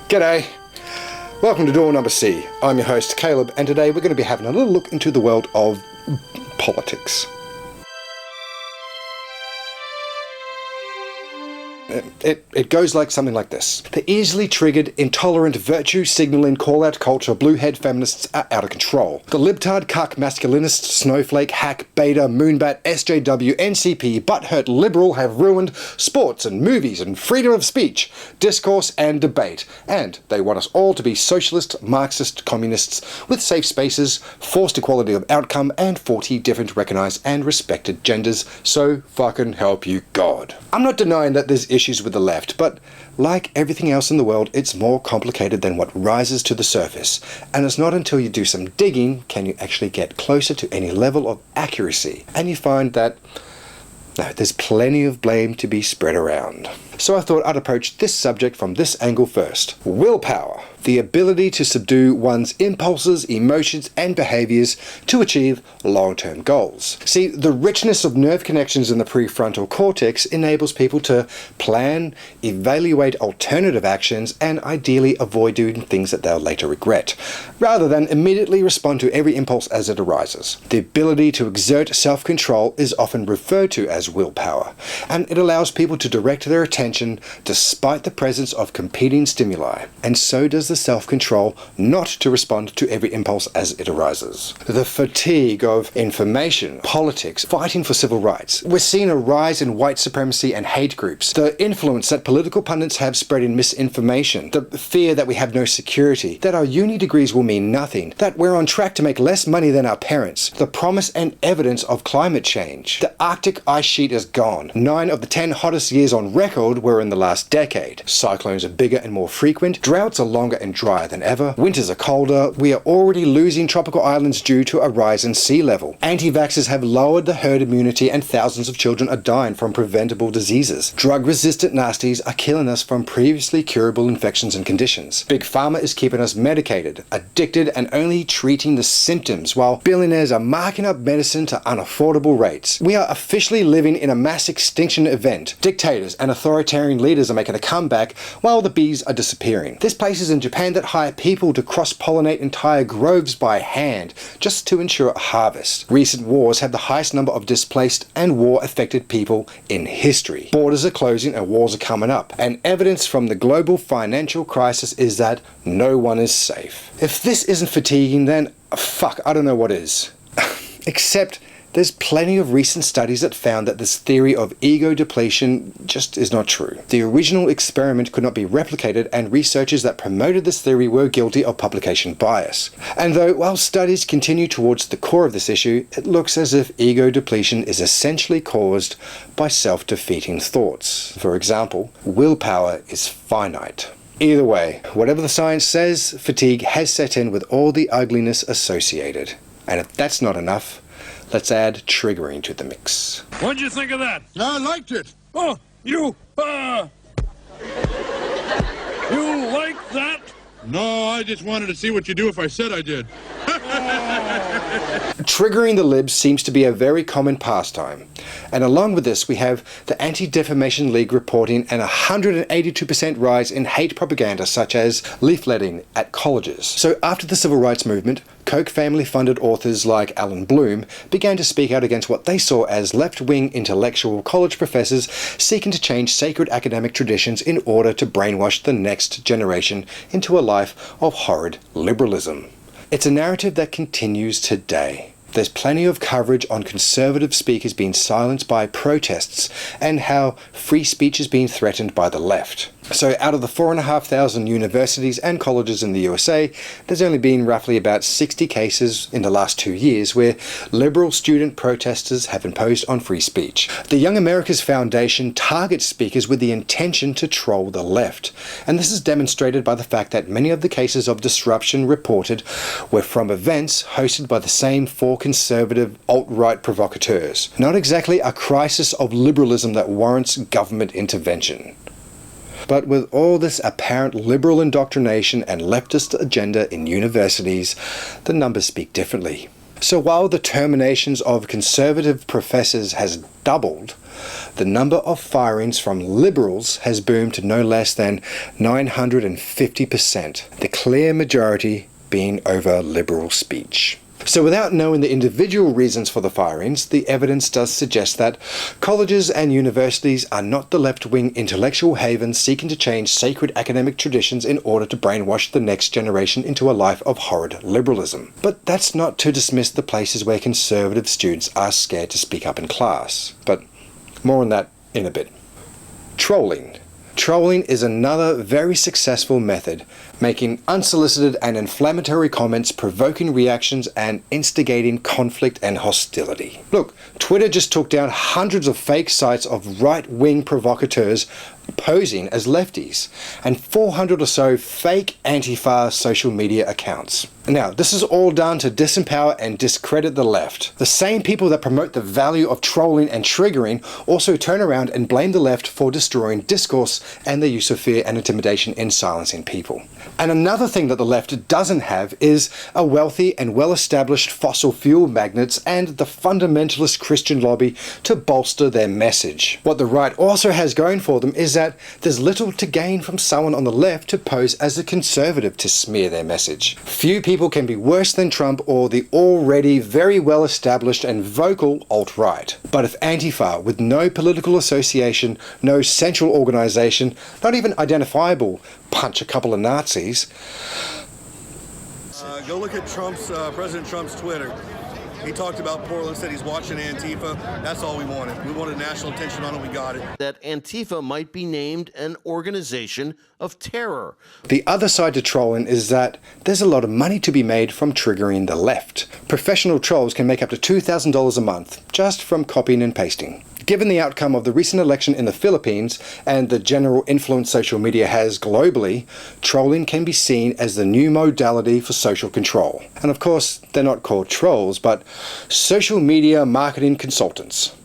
G'day! Welcome to Door Number C. I'm your host Caleb, and today we're going to be having a little look into the world of politics. It goes like something like this. The easily triggered, intolerant, virtue-signalling call-out culture bluehead feminists are out of control. The libtard, cuck, masculinist, snowflake, hack, beta, moonbat, SJW, NCP, butthurt liberal have ruined sports and movies and freedom of speech, discourse and debate. And they want us all to be socialist, Marxist, communists with safe spaces, forced equality of outcome, and 40 different recognised and respected genders. So fucking help you God. I'm not denying that there's issues with the left, but like everything else in the world, it's more complicated than what rises to the surface, and it's not until you do some digging can you actually get closer to any level of accuracy, and you find that there's plenty of blame to be spread around. So I thought I'd approach this subject from this angle first. Willpower. The ability to subdue one's impulses, emotions, and behaviors to achieve long-term goals. See, the richness of nerve connections in the prefrontal cortex enables people to plan, evaluate alternative actions, and ideally avoid doing things that they'll later regret, rather than immediately respond to every impulse as it arises. The ability to exert self-control is often referred to as willpower, and it allows people to direct their attention despite the presence of competing stimuli, and so does the self-control not to respond to every impulse as it arises. The fatigue of information, politics, fighting for civil rights. We're seeing a rise in white supremacy and hate groups. The influence that political pundits have spreading misinformation. The fear that we have no security. That our uni degrees will mean nothing. That we're on track to make less money than our parents. The promise and evidence of climate change. The Arctic ice sheet is gone. 9 of the 10 hottest years on record were in the last decade. Cyclones are bigger and more frequent. Droughts are longer and drier than ever. Winters are colder. We are already losing tropical islands due to a rise in sea level. Anti-vaxxers have lowered the herd immunity and thousands of children are dying from preventable diseases. Drug-resistant nasties are killing us from previously curable infections and conditions. Big Pharma is keeping us medicated, addicted, and only treating the symptoms, while billionaires are marking up medicine to unaffordable rates. We are officially living in a mass extinction event. Dictators and authoritarian leaders are making a comeback while the bees are disappearing. There's places in Japan that hire people to cross-pollinate entire groves by hand just to ensure a harvest. Recent wars have the highest number of displaced and war-affected people in history. Borders are closing and wars are coming up. And evidence from the global financial crisis is that no one is safe. If this isn't fatiguing, then fuck, I don't know what is. Except there's plenty of recent studies that found that this theory of ego depletion just is not true. The original experiment could not be replicated, and researchers that promoted this theory were guilty of publication bias. And though while studies continue towards the core of this issue, it looks as if ego depletion is essentially caused by self-defeating thoughts. For example, willpower is finite. Either way, whatever the science says, fatigue has set in with all the ugliness associated. And if that's not enough, let's add triggering to the mix. What'd you think of that? I liked it. Oh, you like that? No, I just wanted to see what you do if I said I did. Triggering the libs seems to be a very common pastime. And along with this, we have the Anti-Defamation League reporting an 182% rise in hate propaganda, such as leafletting at colleges. So after the civil rights movement, Koch family-funded authors like Alan Bloom began to speak out against what they saw as left-wing intellectual college professors seeking to change sacred academic traditions in order to brainwash the next generation into a life of horrid liberalism. It's a narrative that continues today. There's plenty of coverage on conservative speakers being silenced by protests and how free speech is being threatened by the left. So out of the 4,500 universities and colleges in the USA, there's only been roughly about 60 cases in the last 2 years where liberal student protesters have imposed on free speech. The Young America's Foundation targets speakers with the intention to troll the left, and this is demonstrated by the fact that many of the cases of disruption reported were from events hosted by the same 4 conservative alt-right provocateurs. Not exactly a crisis of liberalism that warrants government intervention. But with all this apparent liberal indoctrination and leftist agenda in universities, the numbers speak differently. So while the terminations of conservative professors has doubled, the number of firings from liberals has boomed to no less than 950%, the clear majority being over liberal speech. So without knowing the individual reasons for the firings, the evidence does suggest that colleges and universities are not the left-wing intellectual havens seeking to change sacred academic traditions in order to brainwash the next generation into a life of horrid liberalism. But that's not to dismiss the places where conservative students are scared to speak up in class. But more on that in a bit. Trolling. Trolling is another very successful method, making unsolicited and inflammatory comments, provoking reactions, and instigating conflict and hostility. Look, Twitter just took down hundreds of fake sites of right-wing provocateurs posing as lefties, and 400 or so fake Antifa social media accounts. Now, this is all done to disempower and discredit the left. The same people that promote the value of trolling and triggering also turn around and blame the left for destroying discourse and the use of fear and intimidation in silencing people. And another thing that the left doesn't have is a wealthy and well-established fossil fuel magnates and the fundamentalist Christian lobby to bolster their message. What the right also has going for them is that there's little to gain from someone on the left to pose as a conservative to smear their message. Few people can be worse than Trump or the already very well established and vocal alt-right. But if Antifa, with no political association, no central organization, not even identifiable, punch a couple of Nazis. Go look at President Trump's Twitter. He talked about Portland, said he's watching Antifa. That's all we wanted. We wanted national attention on it. We got it. That Antifa might be named an organization of terror. The other side to trolling is that there's a lot of money to be made from triggering the left. Professional trolls can make up to $2,000 a month just from copying and pasting. Given the outcome of the recent election in the Philippines and the general influence social media has globally, trolling can be seen as the new modality for social control. And of course, they're not called trolls, but social media marketing consultants,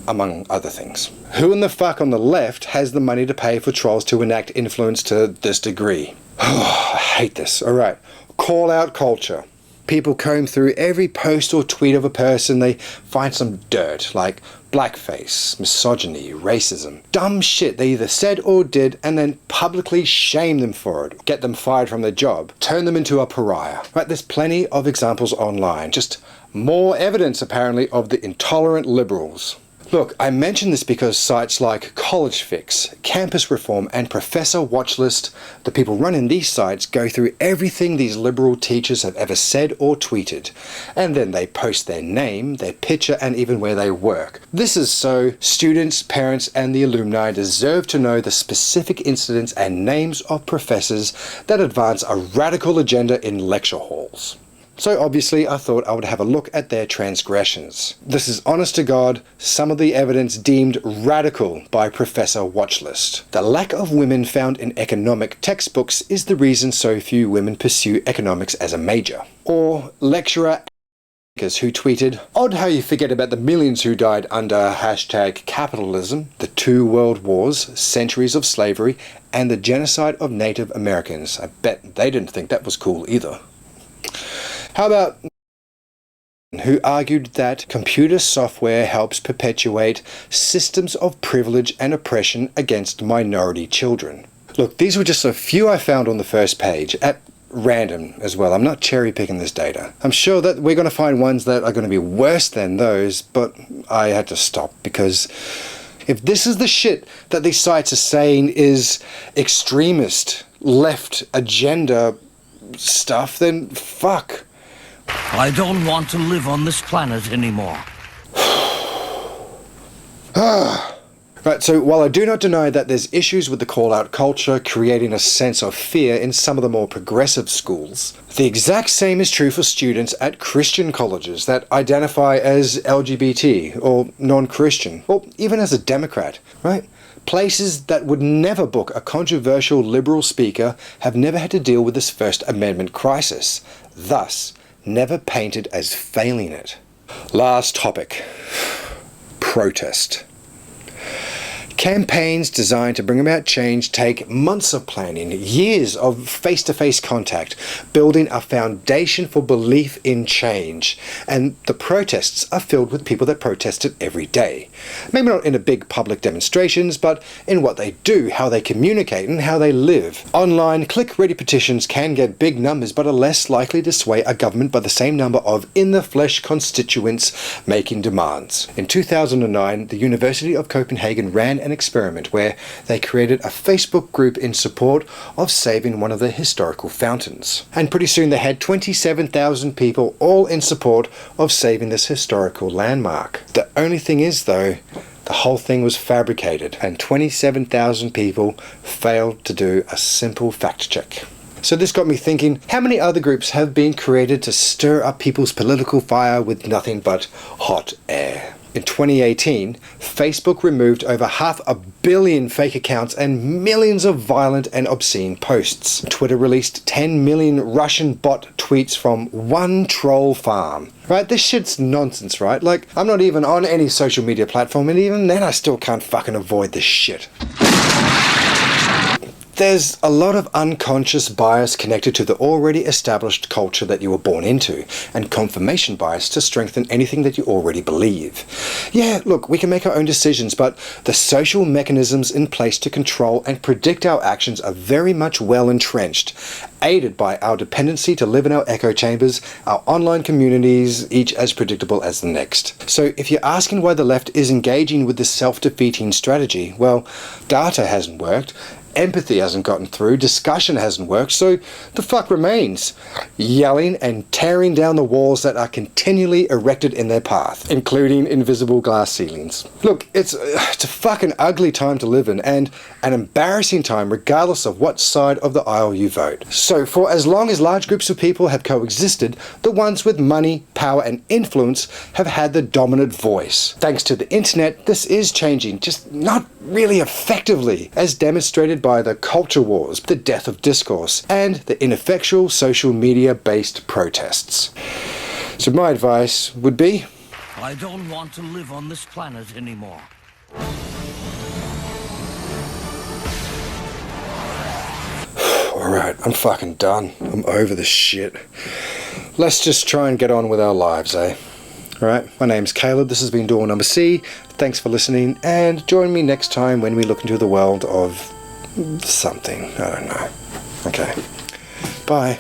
among other things. Who in the fuck on the left has the money to pay for trolls to enact influence to this degree? I hate this. Alright, call out culture. People comb through every post or tweet of a person, they find some dirt, like blackface, misogyny, racism, dumb shit they either said or did, and then publicly shame them for it, get them fired from their job, turn them into a pariah. Right, there's plenty of examples online, just more evidence apparently of the intolerant liberals. Look, I mention this because sites like College Fix, Campus Reform, and Professor Watchlist, the people running these sites, go through everything these liberal teachers have ever said or tweeted, and then they post their name, their picture, and even where they work. This is so students, parents, and the alumni deserve to know the specific incidents and names of professors that advance a radical agenda in lecture halls. So obviously I thought I would have a look at their transgressions. This is honest to God, some of the evidence deemed radical by Professor Watchlist. The lack of women found in economic textbooks is the reason so few women pursue economics as a major. Or lecturer who tweeted, "Odd how you forget about the millions who died under #capitalism, the 2 world wars, centuries of slavery, and the genocide of Native Americans. I bet they didn't think that was cool either." How about who argued that computer software helps perpetuate systems of privilege and oppression against minority children? Look, these were just a few I found on the first page, at random as well. I'm not cherry picking this data. I'm sure that we're going to find ones that are going to be worse than those, but I had to stop because if this is the shit that these sites are saying is extremist, left agenda stuff, then fuck. I don't want to live on this planet anymore. Right, so while I do not deny that there's issues with the call-out culture creating a sense of fear in some of the more progressive schools, the exact same is true for students at Christian colleges that identify as LGBT or non-Christian, or even as a Democrat, right? Places that would never book a controversial liberal speaker have never had to deal with this First Amendment crisis, thus never painted as failing it. Last topic. Protest. Campaigns designed to bring about change take months of planning, years of face-to-face contact, building a foundation for belief in change. And the protests are filled with people that protest it every day. Maybe not in a big public demonstrations, but in what they do, how they communicate, and how they live. Online, click-ready petitions can get big numbers, but are less likely to sway a government by the same number of in-the-flesh constituents making demands. In 2009, the University of Copenhagen ran an experiment where they created a Facebook group in support of saving one of the historical fountains. And pretty soon they had 27,000 people all in support of saving this historical landmark. The only thing is though, the whole thing was fabricated and 27,000 people failed to do a simple fact check. So this got me thinking, how many other groups have been created to stir up people's political fire with nothing but hot air? In 2018, Facebook removed over 500 million fake accounts and millions of violent and obscene posts. Twitter released 10 million Russian bot tweets from one troll farm. Right, this shit's nonsense, right? Like, I'm not even on any social media platform, and even then I still can't fucking avoid this shit. There's a lot of unconscious bias connected to the already established culture that you were born into, and confirmation bias to strengthen anything that you already believe. Yeah, look, we can make our own decisions, but the social mechanisms in place to control and predict our actions are very much well entrenched, aided by our dependency to live in our echo chambers, our online communities, each as predictable as the next. So if you're asking why the left is engaging with this self-defeating strategy, well, data hasn't worked, empathy hasn't gotten through, discussion hasn't worked, so the fuck remains? Yelling and tearing down the walls that are continually erected in their path, including invisible glass ceilings. Look, it's a fucking ugly time to live in, and an embarrassing time regardless of what side of the aisle you vote. So for as long as large groups of people have coexisted, the ones with money, power and influence have had the dominant voice. Thanks to the internet, this is changing, just not really effectively, as demonstrated by the culture wars, the death of discourse, and the ineffectual social media-based protests. So my advice would be, I don't want to live on this planet anymore. Alright, I'm fucking done. I'm over this shit. Let's just try and get on with our lives, eh? Alright, my name's Caleb, this has been Door Number C. Thanks for listening, and join me next time when we look into the world of something. I don't know. Okay. Bye.